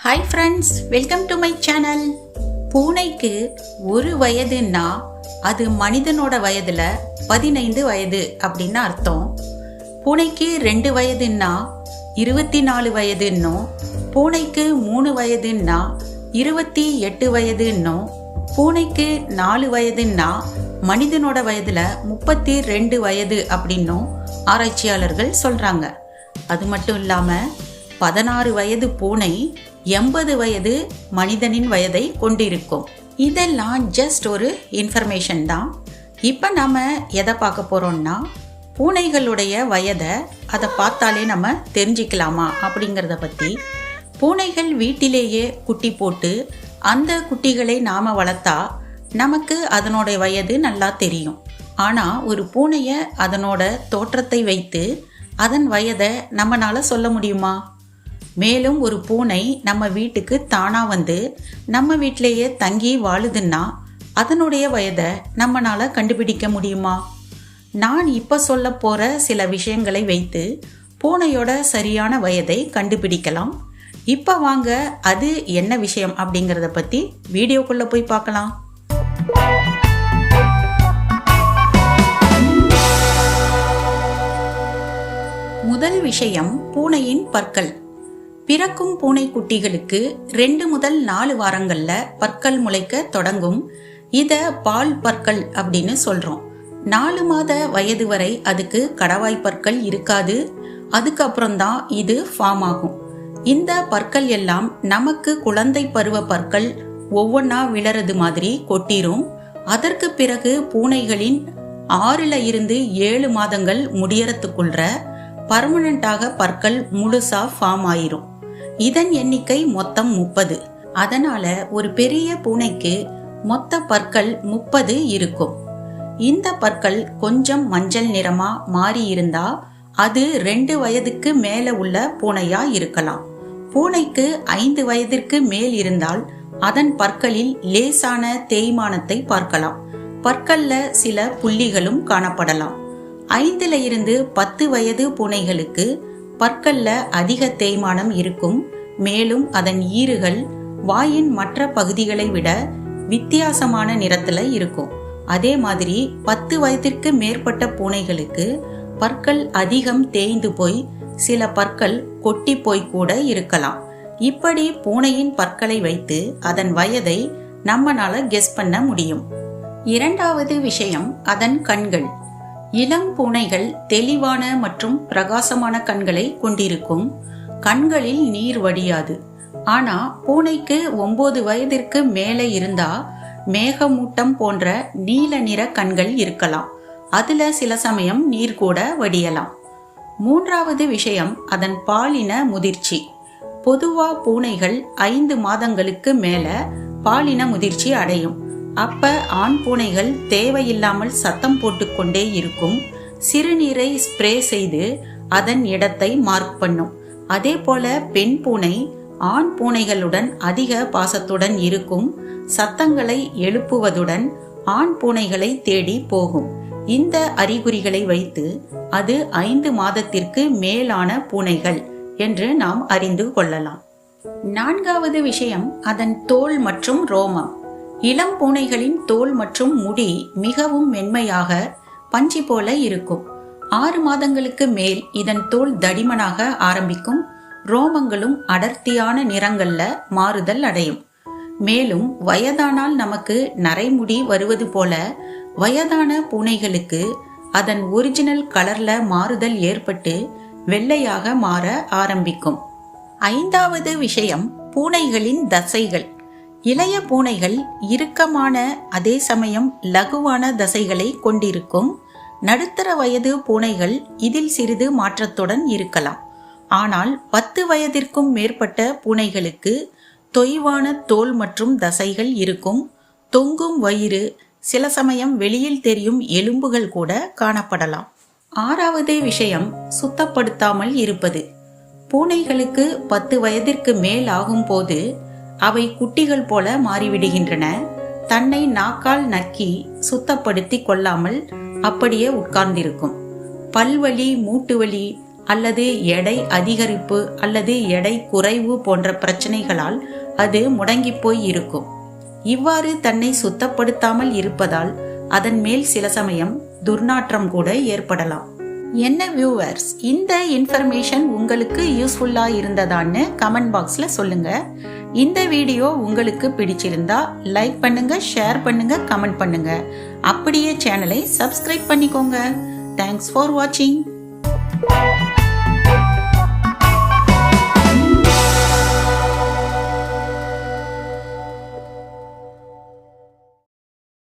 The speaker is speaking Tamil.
Hi friends, welcome to my channel. பூனைக்கு 1 வயதுன்னா அது மனிதனோட வயதுல 15 வயது அப்படின்னு அர்த்தம். பூனைக்கு 2 வயதுன்னா 24 வயதுன்னும், பூனைக்கு 3 வயதுன்னா 28 வயதுன்னும், பூனைக்கு 4 வயதுன்னா மனிதனோட வயதுல 32 வயது அப்படின்னும் ஆராய்ச்சியாளர்கள் சொல்றாங்க. அது மட்டும் இல்லாம 16 வயது பூனை 80 வயது மனிதனின் வயதை கொண்டிருக்கும். இதெல்லாம் ஜஸ்ட் ஒரு இன்ஃபர்மேஷன் தான். இப்போ நம்ம எதை பார்க்க போறோம்னா, பூனைகளுடைய வயதை அதை பார்த்தாலே நம்ம தெரிஞ்சுக்கலாமா அப்படிங்கிறத பற்றி. பூனைகள் வீட்டிலேயே குட்டி போட்டு அந்த குட்டிகளை நாம் வளர்த்தா நமக்கு அதனோட வயது நல்லா தெரியும். ஆனால் ஒரு பூனையை அதனோட தோற்றத்தை வைத்து அதன் வயதை நம்மளால சொல்ல முடியுமா? மேலும் ஒரு பூனை நம்ம வீட்டுக்கு தானா வந்து நம்ம வீட்டிலேயே தங்கி வாழுதுன்னா அதனுடைய வயதை நம்மளால கண்டுபிடிக்க முடியுமா? நான் இப்போ சொல்ல போகிற சில விஷயங்களை வைத்து பூனையோட சரியான வயதை கண்டுபிடிக்கலாம். இப்போ வாங்க, அது என்ன விஷயம் அப்படிங்கிறத பற்றி வீடியோக்குள்ளே போய் பார்க்கலாம். முதல் விஷயம், பூனையின் பற்கள். பிறக்கும் பூனை குட்டிகளுக்கு 2 முதல் 4 வாரங்கள்ல பற்கள் முளைக்க தொடங்கும். இத பால் பற்கள் அப்படின்னு சொல்றோம். 4 மாத வயது வரை அதுக்கு கடவாய் பற்கள் இருக்காது. அதுக்கப்புறம்தான் இது ஃபார்ம் ஆகும். இந்த பற்கள் எல்லாம் நமக்கு குழந்தை பருவ பற்கள் ஒவ்வொன்றா விழறது மாதிரி கொட்டிரும். அதற்கு பிறகு பூனைகளின் 6 இருந்து 7 மாதங்கள் முடியறதுக்குள்ள பர்மனண்டாக பற்கள் முழுசா ஃபார்ம் ஆயிரும். இதன் எண்ணிக்கை மொத்தம் 30. அதனால ஒரு பெரிய பூனைக்கு மொத்த பற்கள் 30 இருக்கும். இந்த பற்கள் கொஞ்சம் மஞ்சள் நிறமா மாறி இருந்தா அது 2 வயதுக்கு மேல உள்ள பூனையா இருக்கலாம். பூனைக்கு 5 வயதிற்கு மேல் இருந்தால் அதன் பற்களில் லேசான தேய்மானத்தை பார்க்கலாம். பற்கள்ல சில புள்ளிகளும் காணப்படலாம். 5 இருந்து 10 வயது பூனைகளுக்கு பற்கள்ல அதிக தேய்மானம் இருக்கும். மேலும் அதன் ஈறுகள் வாயின் மற்ற பகுதிகளை விட வித்தியாசமான நிறத்துல இருக்கும். அதே மாதிரி 10 வயதிற்கு மேற்பட்ட பூனைகளுக்கு பற்கள் அதிகம் தேய்ந்து போய் சில பற்கள் கொட்டி போய் கூட இருக்கலாம். இப்படி பூனையின் பற்களை வைத்து அதன் வயதை நம்மளால கெஸ் பண்ண முடியும். இரண்டாவது விஷயம், அதன் கண்கள். இளம் பூனைகள் தெளிவான மற்றும் பிரகாசமான கண்களை கொண்டிருக்கும். கண்களில் நீர் வடியாது. ஆனா பூனைக்கு 9 வயதிற்கு மேலே இருந்தா மேகமூட்டம் போன்ற நீல நிற கண்கள் இருக்கலாம். அதுல சில சமயம் நீர் கூட வடியலாம். மூன்றாவது விஷயம், அதன் பாலின முதிர்ச்சி. பொதுவா பூனைகள் 5 மாதங்களுக்கு மேல பாலின முதிர்ச்சி அடையும். அப்ப ஆண் பூனைகள் தேவையில்லாமல் சத்தம் போட்டுக்கொண்டே இருக்கும். சிறுநீரை ஸ்ப்ரே செய்து அதன் இடத்தை மார்க் பண்ணும். அதே போல பெண் பூனை ஆண் பூனைகளுடன் அதிக பாசத்துடன் இருக்கும். சத்தங்களை எழுப்புவதுடன் ஆண் பூனைகளை தேடி போகும். இந்த அறிகுறிகளை வைத்து அது 5 மாதத்திற்கு மேலான பூனைகள் என்று நாம் அறிந்து கொள்ளலாம். நான்காவது விஷயம், அதன் தோல் மற்றும் ரோமம். இளம் பூனைகளின் தோல் மற்றும் முடி மிகவும் மென்மையாக பஞ்சு போல இருக்கும். 6 மாதங்களுக்கு மேல் இதன் தோல் தடிமனாக ஆரம்பிக்கும். ரோமங்களும் அடர்த்தியான நிறங்கள்ல மாறுதல் அடையும். மேலும் வயதானால் நமக்கு நரைமுடி வருவது போல வயதான பூனைகளுக்கு அதன் ஒரிஜினல் கலர்ல மாறுதல் ஏற்பட்டு வெள்ளையாக மாற ஆரம்பிக்கும். ஐந்தாவது விஷயம், பூனைகளின் தசைகள். இளைய பூனைகள் இறுக்கமான அதே சமயம் லகுவான தசைகளை கொண்டிருக்கும். நடுத்தர வயது பூனைகள் இதில் சிறிது மாற்றத்துடன் இருக்கலாம். ஆனால் 10 வயதிற்கும் மேற்பட்ட பூனைகளுக்கு தொய்வான தோல் மற்றும் தசைகள் இருக்கும். தொங்கும் வயிறு, சில சமயம் வெளியில் தெரியும் எலும்புகள் கூட காணப்படலாம். ஆறாவது விஷயம், சுத்தப்படுத்தாமல் இருப்பது. பூனைகளுக்கு 10 வயதிற்கு மேல் ஆகும் போது அவை குட்டிகள் போல மாறிவிடுகின்றன. தன்னை நாக்கால் நக்கி சுத்தப்படுத்தி கொள்ளாமல் அப்படியே உட்கார்ந்திருக்கும். பல்வலி, மூட்டு வலி அல்லது எடை அதிகரிப்பு அல்லது எடை குறைவு போன்ற பிரச்சனைகளால் அது முடங்கி போய் இருக்கும். இவ்வாறு தன்னை சுத்தப்படுத்தாமல் இருப்பதால் அதன் மேல் சில சமயம் துர்நாற்றம் கூட ஏற்படலாம். என்ன வியூவர்ஸ், இந்த இன்ஃபர்மேஷன் உங்களுக்கு யூஸ்ஃபுல்லா இருந்ததான்னு கமெண்ட் பாக்ஸ்ல சொல்லுங்க. இந்த வீடியோ உங்களுக்கு பிடிச்சிருந்தா லைக் பண்ணுங்க, ஷேர் பண்ணுங்க, கமெண்ட் பண்ணுங்க. அப்படியே சேனலை சப்ஸ்கிரைப் பண்ணிக்கோங்க. தேங்க்ஸ் ஃபார் வாட்சிங்.